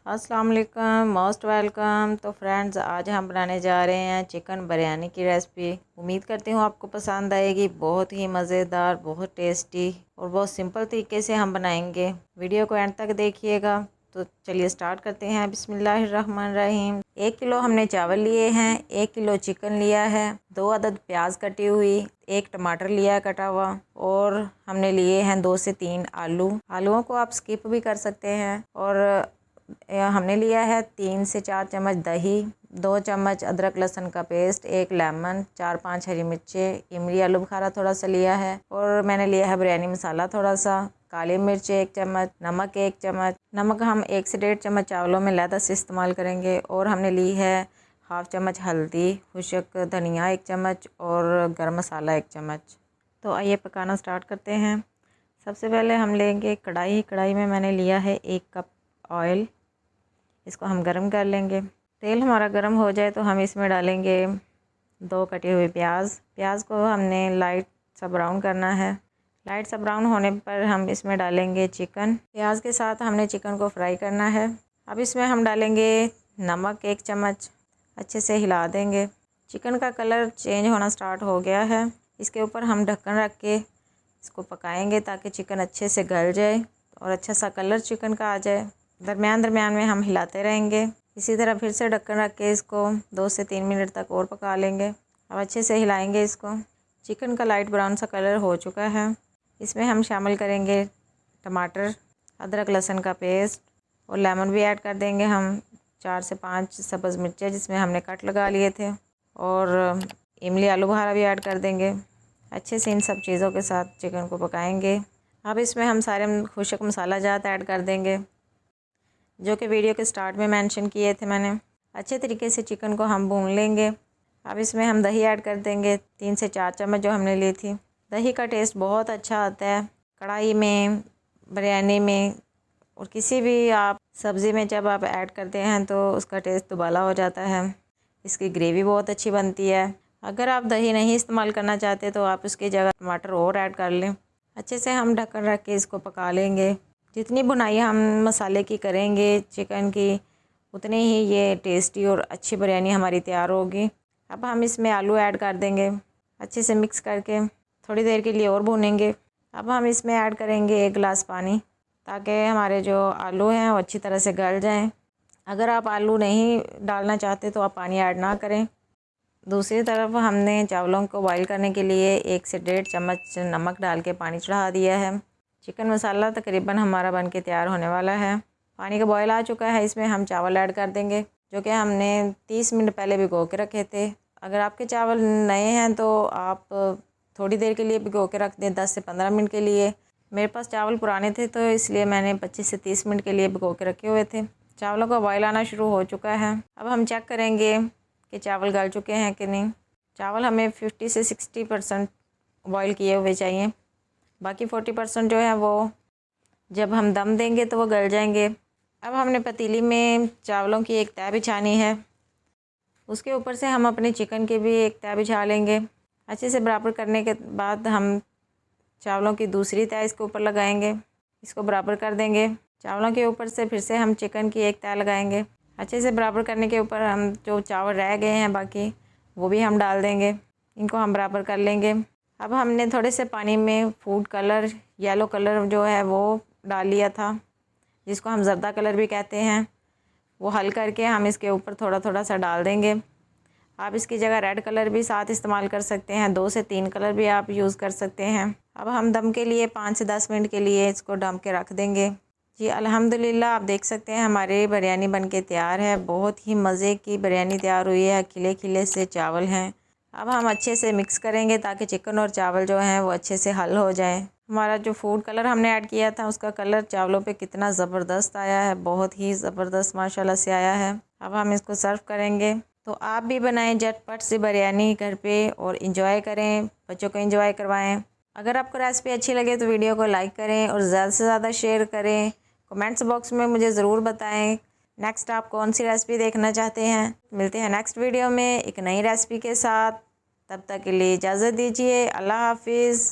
अस्सलाम वालेकुम, most welcome. तो फ्रेंड्स, आज हम बनाने जा रहे हैं चिकन बिरयानी की रेसिपी। उम्मीद करती हूँ आपको पसंद आएगी। बहुत ही मज़ेदार, बहुत टेस्टी और बहुत सिंपल तरीके से हम बनाएंगे। वीडियो को एंड तक देखिएगा। तो चलिए स्टार्ट करते हैं। बिस्मिल्लाहिर्रहमानिर्रहीम। 1 किलो हमने चावल लिए हैं, 1 किलो चिकन लिया है, 2 अदद प्याज कटी हुई, 1 टमाटर लिया है कटा हुआ, और हमने लिए हैं 2 से 3 आलू। आलूओं को आप स्किप भी कर सकते हैं। और हमने लिया है 3 से 4 चम्मच दही, 2 चम्मच अदरक लहसुन का पेस्ट, 1 लेमन, 4-5 हरी मिर्चें, इमली आलू बुखारा थोड़ा सा लिया है, और मैंने लिया है बिरयानी मसाला थोड़ा सा, काली मिर्च 1 चम्मच, नमक 1 चम्मच। नमक हम 1 से 1.5 चम्मच चावलों में लहदा से इस्तेमाल करेंगे। और हमने ली है हाफ़ चम्मच हल्दी, खुशक धनिया 1 चम्मच, और गर्म मसाला 1 चम्मच। तो आइए पकाना स्टार्ट करते हैं। सबसे पहले हम लेंगे कढ़ाई। कढ़ाई में मैंने लिया है 1 कप ऑयल। इसको हम गरम कर लेंगे। तेल हमारा गरम हो जाए तो हम इसमें डालेंगे 2 कटी हुई प्याज। प्याज को हमने लाइट सा ब्राउन करना है। लाइट सा ब्राउन होने पर हम इसमें डालेंगे चिकन। प्याज के साथ हमने चिकन को फ्राई करना है। अब इसमें हम डालेंगे नमक 1 चम्मच, अच्छे से हिला देंगे। चिकन का कलर चेंज होना स्टार्ट हो गया है। इसके ऊपर हम ढक्कन रख के इसको पकाएंगे ताकि चिकन अच्छे से गल जाए और अच्छा सा कलर चिकन का आ जाए। दरमियान में हम हिलाते रहेंगे। इसी तरह फिर से ढक्कन रख के इसको 2 से 3 मिनट तक और पका लेंगे। अब अच्छे से हिलाएंगे इसको। चिकन का लाइट ब्राउन सा कलर हो चुका है। इसमें हम शामिल करेंगे टमाटर, अदरक लहसुन का पेस्ट, और लेमन भी ऐड कर देंगे हम। 4 से 5 सब्ज़ मिर्चें जिसमें हमने कट लगा लिए थे, और इमली आलू बुखारा भी ऐड कर देंगे। अच्छे से इन सब चीज़ों के साथ चिकन को पकाएंगे। अब इसमें हम सारे खुशक मसाला जात ऐड कर देंगे जो कि वीडियो के स्टार्ट में मेंशन किए थे मैंने। अच्छे तरीके से चिकन को हम भून लेंगे। अब इसमें हम दही ऐड कर देंगे 3 से 4 चम्मच जो हमने ली थी। दही का टेस्ट बहुत अच्छा आता है कढ़ाई में, बिरयानी में, और किसी भी आप सब्ज़ी में जब आप ऐड करते हैं तो उसका टेस्ट दुबाला हो जाता है। इसकी ग्रेवी बहुत अच्छी बनती है। अगर आप दही नहीं इस्तेमाल करना चाहते तो आप उसकी जगह टमाटर और ऐड कर लें। अच्छे से हम ढक्कन रख के इसको पका लेंगे। जितनी भुनाई हम मसाले की करेंगे चिकन की, उतनी ही ये टेस्टी और अच्छी बिरयानी हमारी तैयार होगी। अब हम इसमें आलू ऐड कर देंगे। अच्छे से मिक्स करके थोड़ी देर के लिए और भूनेंगे। अब हम इसमें ऐड करेंगे 1 गिलास पानी, ताकि हमारे जो आलू हैं वो अच्छी तरह से गल जाएं। अगर आप आलू नहीं डालना चाहते तो आप पानी ऐड ना करें। दूसरी तरफ हमने चावलों को बॉईल करने के लिए 1 से 1.5 चम्मच नमक डाल के पानी चढ़ा दिया है। चिकन मसाला तकरीबन हमारा बन के तैयार होने वाला है। पानी का बॉयल आ चुका है। इसमें हम चावल ऐड कर देंगे जो कि हमने 30 मिनट पहले भिगो के रखे थे। अगर आपके चावल नए हैं तो आप थोड़ी देर के लिए भिगो के रख दें, 10 से 15 मिनट के लिए। मेरे पास चावल पुराने थे तो इसलिए मैंने 25 से 30 मिनट के लिए भिगो के रखे हुए थे। चावलों का बॉयल आना शुरू हो चुका है। अब हम चेक करेंगे कि चावल गल चुके हैं कि नहीं। चावल हमें 50 से 60% बॉयल किए हुए चाहिए। बाकी 40% जो है वो जब हम दम देंगे तो वो गल जाएंगे। अब हमने पतीली में चावलों की एक तह बिछानी है। उसके ऊपर से हम अपने चिकन की भी एक तह बिछा लेंगे। अच्छे से बराबर करने के बाद हम चावलों की दूसरी तह इसके ऊपर लगाएंगे। इसको बराबर कर देंगे। चावलों के ऊपर से फिर से हम चिकन की एक तह लगाएंगे। अच्छे से बराबर करने के ऊपर हम जो चावल रह गए हैं बाकी, वो भी हम डाल देंगे। इनको हम बराबर कर लेंगे। अब हमने थोड़े से पानी में फूड कलर, येलो कलर जो है वो डाल लिया था, जिसको हम ज़र्दा कलर भी कहते हैं। वो हल करके हम इसके ऊपर थोड़ा थोड़ा सा डाल देंगे। आप इसकी जगह रेड कलर भी साथ इस्तेमाल कर सकते हैं। 2 से 3 कलर भी आप यूज़ कर सकते हैं। अब हम दम के लिए 5 से 10 मिनट के लिए इसको दम के रख देंगे। जी अल्हम्दुलिल्लाह, आप देख सकते हैं हमारी बिरयानी बन के तैयार है। बहुत ही मज़े की बिरयानी तैयार हुई है। खिले खिले से चावल हैं। अब हम अच्छे से मिक्स करेंगे ताकि चिकन और चावल जो हैं वो अच्छे से हल हो जाएं। हमारा जो फूड कलर हमने ऐड किया था उसका कलर चावलों पे कितना ज़बरदस्त आया है, बहुत ही ज़बरदस्त माशाल्लाह से आया है। अब हम इसको सर्व करेंगे। तो आप भी बनाएं झटपट से बिरयानी घर पे और इंजॉय करें, बच्चों को इंजॉय करवाएं। अगर आपको रेसिपी अच्छी लगे तो वीडियो को लाइक करें और ज़्यादा से ज़्यादा शेयर करें। कमेंट्स बॉक्स में मुझे ज़रूर बताएं नेक्स्ट आप कौन सी रेसिपी देखना चाहते हैं। मिलते हैं नेक्स्ट वीडियो में एक नई रेसिपी के साथ। तब तक के लिए इजाज़त दीजिए। अल्लाह हाफिज़।